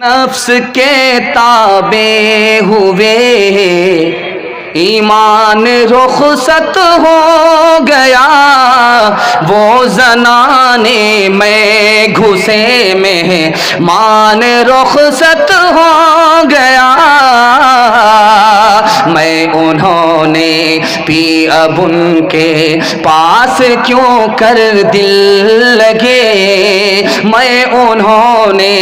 नफ्स के ताबे हुए, ईमान रुखसत हो गया। वो ज़नाने में घुसे में मान रुखसत हो गया। मैं उन्होंने पी अब उनके पास क्यों कर दिल लगे। मैं उन्होंने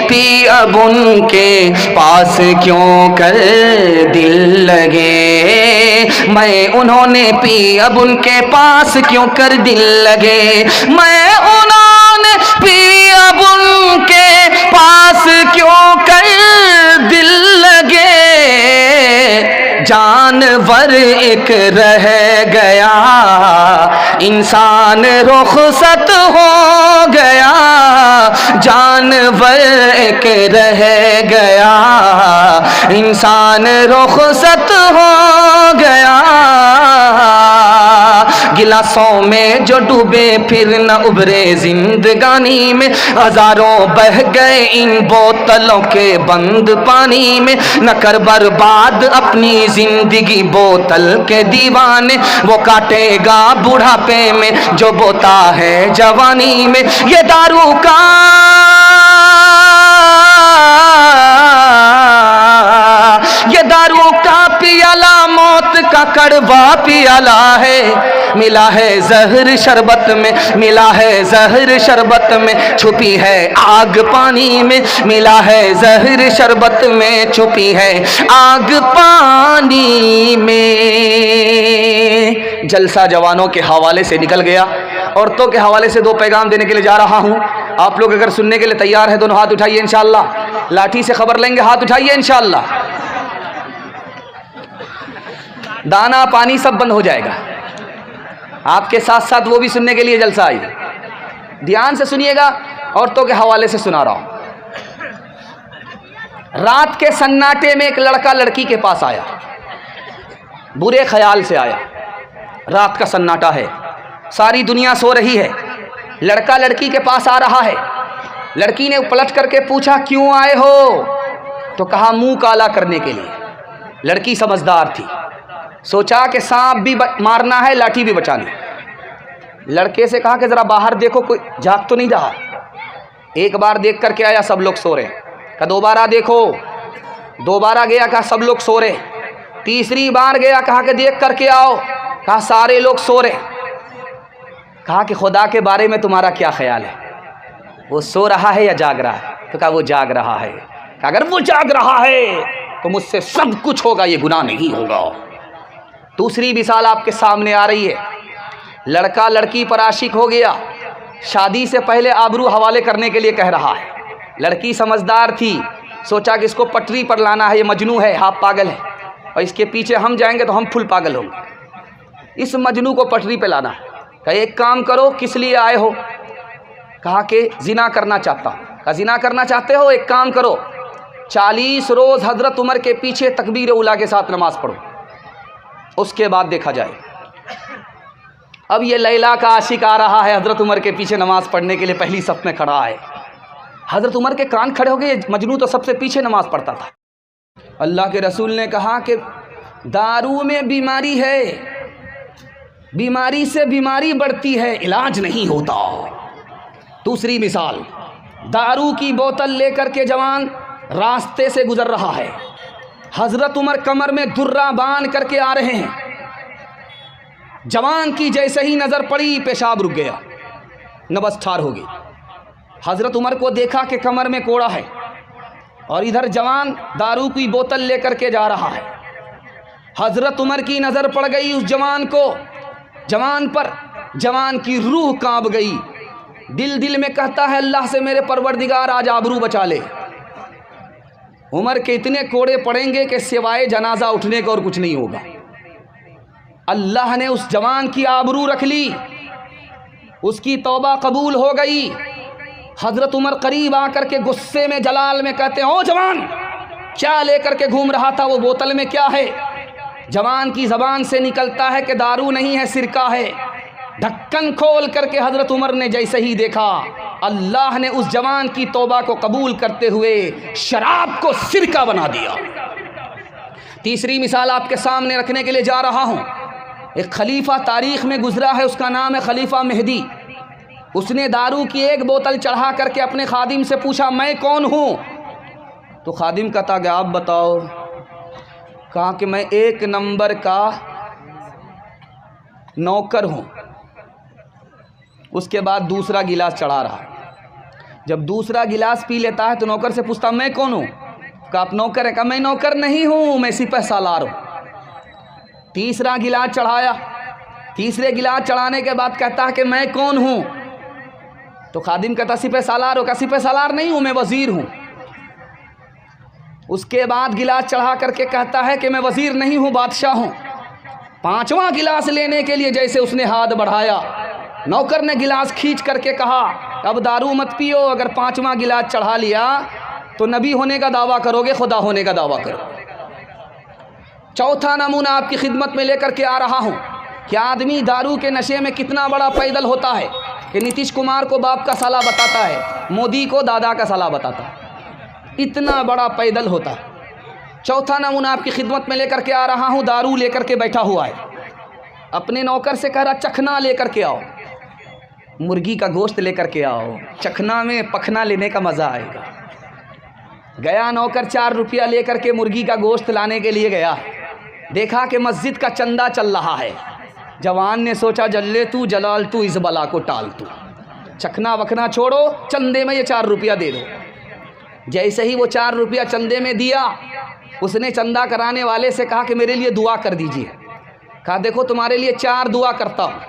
पी अब उनके पास क्यों कर दिल लगे। मैं उन्होंने पी अब उनके पास क्यों कर दिल लगे। मैं उन्होंने पी अब उनके पास क्यों कर दिल लगे। जानवर एक रह गया, इंसान रुखसत हो गया। जानवर एक रह गया, इंसान रुखसत हो गया। गिलासों में जो डूबे फिर न उभरे जिंदगानी में। हजारों बह गए इन बोतलों के बंद पानी में। न कर बर्बाद अपनी जिंदगी बोतल के दीवाने। वो काटेगा बुढ़ापे में जो बोता है जवानी में। ये दारू का पियाला मौत का कड़वा पियाला है। मिला है जहर शरबत में, मिला है जहर शरबत में। छुपी है आग पानी में, मिला है जहर शरबत में। छुपी है आग पानी में। जलसा जवानों के हवाले से निकल गया। औरतों के हवाले से दो पैगाम देने के लिए जा रहा हूँ। आप लोग अगर सुनने के लिए तैयार हैं दोनों हाथ उठाइए इंशाअल्लाह। लाठी से खबर लेंगे, हाथ उठाइए इंशाअल्लाह। दाना पानी सब बंद हो जाएगा। आपके साथ साथ वो भी सुनने के लिए जलसा आई। ध्यान से सुनिएगा, औरतों के हवाले से सुना रहा हूं। रात के सन्नाटे में एक लड़का लड़की के पास आया, बुरे ख्याल से आया। रात का सन्नाटा है, सारी दुनिया सो रही है। लड़का लड़की के पास आ रहा है। लड़की ने पलट करके पूछा क्यों आए हो, तो कहा मुंह काला करने के लिए। लड़की समझदार थी, सोचा कि सांप भी मारना है, लाठी भी बचानी। लड़के से कहा कि जरा बाहर देखो कोई जाग तो नहीं रहा। एक बार देख करके आया, सब लोग सो रहे। कहा दोबारा देखो। दोबारा गया, कहा सब लोग सो रहे। तीसरी बार गया, कहा कि देख करके आओ। कहा सारे लोग सो रहे। कहा कि खुदा के बारे में तुम्हारा क्या ख्याल है, वो सो रहा है या जाग रहा है। तो कहा वो जाग रहा है। कहा अगर वो जाग रहा है तो मुझसे सब कुछ होगा, ये गुनाह नहीं होगा। दूसरी मिसाल आपके सामने आ रही है। लड़का लड़की पर आशिक हो गया, शादी से पहले आबरू हवाले करने के लिए कह रहा है। लड़की समझदार थी, सोचा कि इसको पटरी पर लाना है, ये मजनू है, हाफ पागल है, और इसके पीछे हम जाएंगे तो हम फुल पागल होंगे। इस मजनू को पटरी पे लाना है। कहा एक काम करो, किस लिए आए हो। कहा कि जिना करना चाहता हूँ। कहा जिना करना चाहते हो, एक काम करो 40 रोज़ हजरत उमर के पीछे तकबीर उला के साथ नमाज पढ़ो, उसके बाद देखा जाए। अब ये लैला का आशिक आ रहा है, हजरत उमर के पीछे नमाज पढ़ने के लिए पहली सफ में खड़ा है। हजरत उमर के कान खड़े हो गए, मजनू तो सबसे पीछे नमाज पढ़ता था। अल्लाह के रसूल ने कहा कि दारू में बीमारी है, बीमारी से बीमारी बढ़ती है, इलाज नहीं होता। दूसरी मिसाल, दारू की बोतल लेकर के जवान रास्ते से गुजर रहा है। हजरत उमर कमर में दुर्रा बांध करके आ रहे हैं। जवान की जैसे ही नज़र पड़ी, पेशाब रुक गया, नबज ठार हो गई। हजरत उमर को देखा कि कमर में कोड़ा है, और इधर जवान दारू की बोतल लेकर के जा रहा है। हजरत उमर की नज़र पड़ गई उस जवान को, जवान पर। जवान की रूह कांप गई। दिल दिल में कहता है अल्लाह से मेरे परवरदिगार आज आबरू बचा ले। उमर के इतने कोड़े पड़ेंगे कि सिवाय जनाजा उठने का और कुछ नहीं होगा। अल्लाह ने उस जवान की आबरू रख ली, उसकी तौबा कबूल हो गई। हजरत उमर करीब आकर के गुस्से में जलाल में कहते हैं, ओ जवान, क्या लेकर के घूम रहा था, वो बोतल में क्या है। जवान की ज़बान से निकलता है कि दारू नहीं है, सिरका है। ढक्कन खोल करके हजरत उमर ने जैसे ही देखा, अल्लाह ने उस जवान की तौबा को कबूल करते हुए शराब को सिरका बना दिया। तीसरी मिसाल आपके सामने रखने के लिए जा रहा हूँ। एक खलीफा तारीख़ में गुजरा है, उसका नाम है खलीफा मेहदी। उसने दारू की एक बोतल चढ़ा करके अपने खादिम से पूछा, मैं कौन हूँ? तो खादिम कहता कि आप बताओ। कहा कि मैं 1 नंबर का नौकर हूँ। उसके बाद दूसरा गिलास चढ़ा रहा। जब दूसरा गिलास पी लेता है तो नौकर से पूछता, मैं कौन हूँ? कहा आप नौकर है? कहा मैं नौकर नहीं हूँ, मैं सिपह सालार हूँ। तीसरा गिलास चढ़ाया। तीसरे गिलास चढ़ाने के बाद कहता है कि मैं कौन हूँ? तो खादिम कहता सिपह सालार हो? कहा सिपह सालार नहीं हूँ, मैं वज़ीर हूँ। उसके बाद गिलास चढ़ा करके कहता है कि मैं वज़ीर नहीं हूँ, बादशाह हूँ। 5वां गिलास लेने के लिए जैसे उसने हाथ बढ़ाया, नौकर ने गिलास खींच करके कहा, अब दारू मत पियो, अगर 5वां गिलास चढ़ा लिया तो नबी होने का दावा करोगे, खुदा होने का दावा करो। चौथा नमूना आपकी खिदमत में लेकर के आ रहा हूँ कि आदमी दारू के नशे में कितना बड़ा पैदल होता है कि नीतीश कुमार को बाप का साला बताता है, मोदी को दादा का साला बताता है, इतना बड़ा पैदल होता है। चौथा नमूना आपकी खिदमत में लेकर के आ रहा हूँ, दारू लेकर के बैठा हुआ है, अपने नौकर से कह रहा चखना लेकर के आओ, मुर्गी का गोश्त लेकर के आओ, चखना में पखना लेने का मज़ा आएगा। गया नौकर 4 रुपया लेकर के मुर्गी का गोश्त लाने के लिए गया। देखा कि मस्जिद का चंदा चल रहा है। जवान ने सोचा जल्ले तू जलाल तू इस बला को टाल तू, चखना वखना छोड़ो, चंदे में ये 4 रुपया दे दो। जैसे ही वो 4 रुपया चंदे में दिया, उसने चंदा कराने वाले से कहा कि मेरे लिए दुआ कर दीजिए। कहा देखो तुम्हारे लिए 4 दुआ करता हूँ।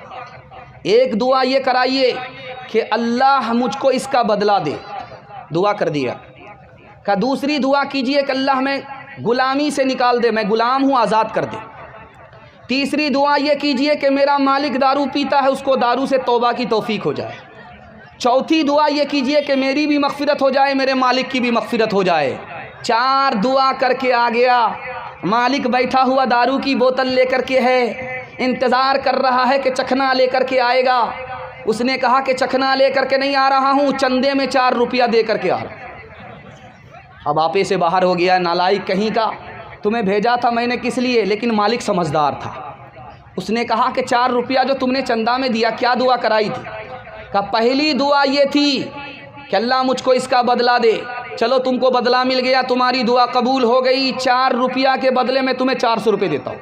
एक दुआ ये कराइए कि अल्लाह मुझको इसका बदला दे, दुआ कर दिया। कहा दूसरी दुआ कीजिए कि अल्लाह मैं गुलामी से निकाल दे, मैं गुलाम हूँ, आज़ाद कर दे। तीसरी दुआ ये कीजिए कि मेरा मालिक दारू पीता है, उसको दारू से तौबा की तौफीक हो जाए। चौथी दुआ ये कीजिए कि मेरी भी मग़फ़िरत हो जाए, मेरे मालिक की भी मग़फ़िरत हो जाए। 4 दुआ करके आ गया। मालिक बैठा हुआ दारू की बोतल लेकर के है, इंतज़ार कर रहा है कि चखना लेकर के आएगा। उसने कहा कि चखना लेकर के नहीं आ रहा हूँ, चंदे में 4 रुपया दे करके आ रहा। अब आपे से बाहर हो गया, नालायक कहीं का, तुम्हें भेजा था मैंने किस लिए? लेकिन मालिक समझदार था। उसने कहा कि 4 रुपया जो तुमने चंदा में दिया, क्या दुआ कराई थी? कहा पहली दुआ ये थी कि अल्लाह मुझको इसका बदला दे। चलो तुमको बदला मिल गया, तुम्हारी दुआ कबूल हो गई, 4 रुपया के बदले में तुम्हें 400 रुपये देता हूँ।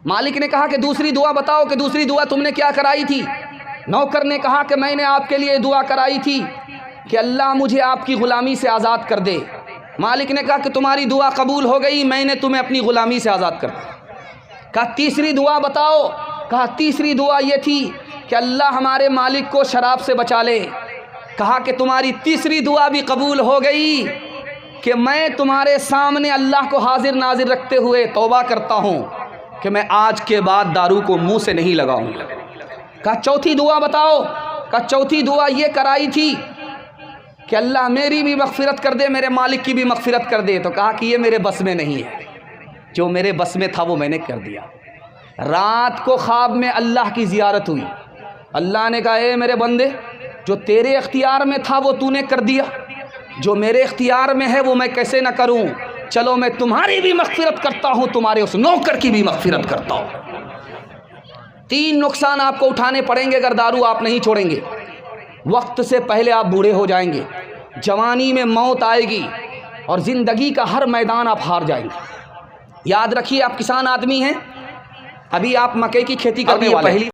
मालिक ने कहा कि दूसरी दुआ बताओ कि दूसरी दुआ तुमने क्या कराई थी? नौकर ने कहा कि मैंने आपके लिए दुआ कराई थी कि अल्लाह मुझे आपकी ग़ुलामी से आज़ाद कर दे। मालिक ने कहा कि तुम्हारी दुआ कबूल हो गई, मैंने तुम्हें अपनी ग़ुलामी से आज़ाद कर दिया। कहा तीसरी दुआ बताओ? कहा तीसरी दुआ ये थी कि अल्लाह हमारे मालिक को शराब से बचा ले। कहा कि तुम्हारी तीसरी दुआ भी कबूल हो गई कि मैं तुम्हारे सामने अल्लाह को हाजिर नाजिर रखते हुए तौबा करता हूँ कि मैं आज के बाद दारू को मुँह से नहीं लगाऊँगा। कहा चौथी दुआ बताओ? कहा चौथी दुआ ये कराई थी कि अल्लाह मेरी भी मग़फ़िरत कर दे, मेरे मालिक की भी मग़फ़िरत कर दे। तो कहा कि ये मेरे बस में नहीं है, जो मेरे बस में था वो मैंने कर दिया। रात को ख्वाब में अल्लाह की ज़ियारत हुई। अल्लाह ने कहा ए मेरे बंदे, जो तेरे इख्तियार में था वो तूने कर दिया, जो मेरे इख्तियार में है वो मैं कैसे न करूं? चलो मैं तुम्हारी भी मग़फ़िरत करता हूं, तुम्हारे उस नौकर की भी मग़फ़िरत करता हूं। 3 नुकसान आपको उठाने पड़ेंगे अगर दारू आप नहीं छोड़ेंगे। वक्त से पहले आप बूढ़े हो जाएंगे, जवानी में मौत आएगी और ज़िंदगी का हर मैदान आप हार जाएंगे। याद रखिए, आप किसान आदमी हैं, अभी आप मकई की खेती करने वाले हैं।